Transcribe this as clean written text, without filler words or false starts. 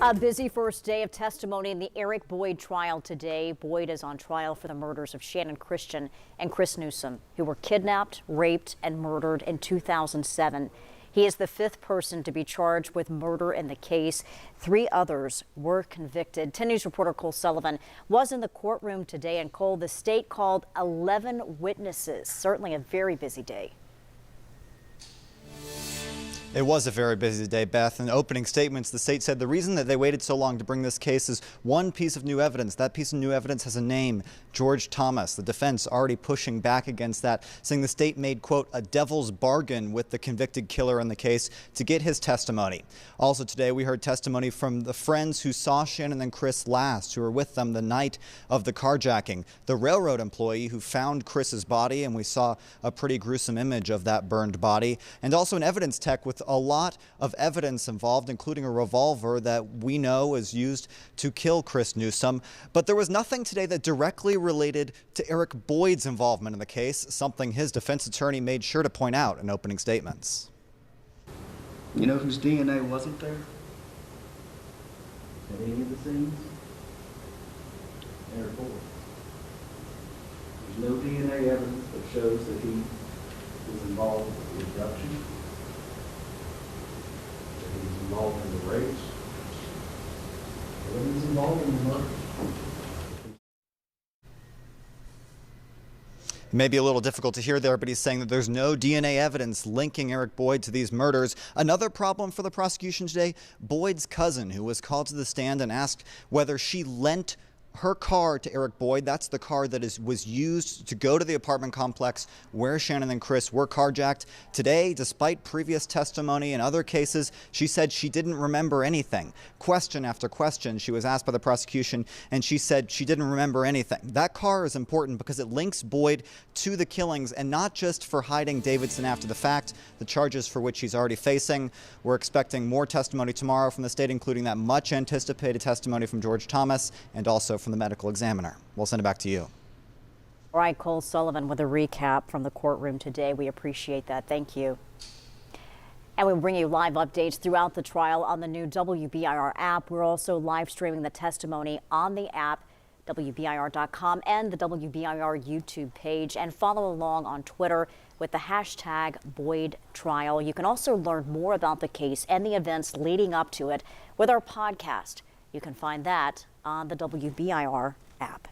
A busy first day of testimony in the Eric Boyd trial today. Boyd is on trial for the murders of Channon Christian and Chris Newsom, who were kidnapped, raped, and murdered in 2007. He is the fifth person to be charged with murder in the case. 3 others were convicted. 10 News reporter Cole Sullivan was in the courtroom today, and Cole, the state called 11 witnesses. Certainly a very busy day. It was a very busy day, Beth. In opening statements, the state said the reason that they waited so long to bring this case is one piece of new evidence. That piece of new evidence has a name, George Thomas. The defense already pushing back against that, saying the state made, quote, a devil's bargain with the convicted killer in the case to get his testimony. Also today, we heard testimony from the friends who saw Channon and Chris last, who were with them the night of the carjacking. The railroad employee who found Chris's body, and we saw a pretty gruesome image of that burned body, and also an evidence tech with a lot of evidence involved, including a revolver that we know is used to kill Chris Newsom. But there was nothing today that directly related to Eric Boyd's involvement in the case, something his defense attorney made sure to point out in opening statements. You know whose DNA wasn't there at any of the scenes? Eric Boyd. There's no DNA evidence that shows that he was involved with the abduction. He's involved in the rapes, or he's involved in the murder. It may be a little difficult to hear there, but he's saying that there's no DNA evidence linking Eric Boyd to these murders. Another problem for the prosecution today, Boyd's cousin, who was called to the stand and asked whether she lent her car to Eric Boyd. That's the car that was used to go to the apartment complex where Channon and Chris were carjacked. Today, despite previous testimony in other cases, she said she didn't remember anything. Question after question, she was asked by the prosecution, and she said she didn't remember anything. That car is important because it links Boyd to the killings, and not just for hiding Davidson after the fact, the charges for which he's already facing. We're expecting more testimony tomorrow from the state, including that much anticipated testimony from George Thomas and also from the medical examiner. We'll send it back to you. All right, Cole Sullivan with a recap from the courtroom today. We appreciate that. Thank you. And we bring you live updates throughout the trial on the new WBIR app. We're also live streaming the testimony on the app, WBIR.com, and the WBIR YouTube page. And follow along on Twitter with the hashtag Boyd Trial. You can also learn more about the case and the events leading up to it with our podcast. You can find that on the WBIR app.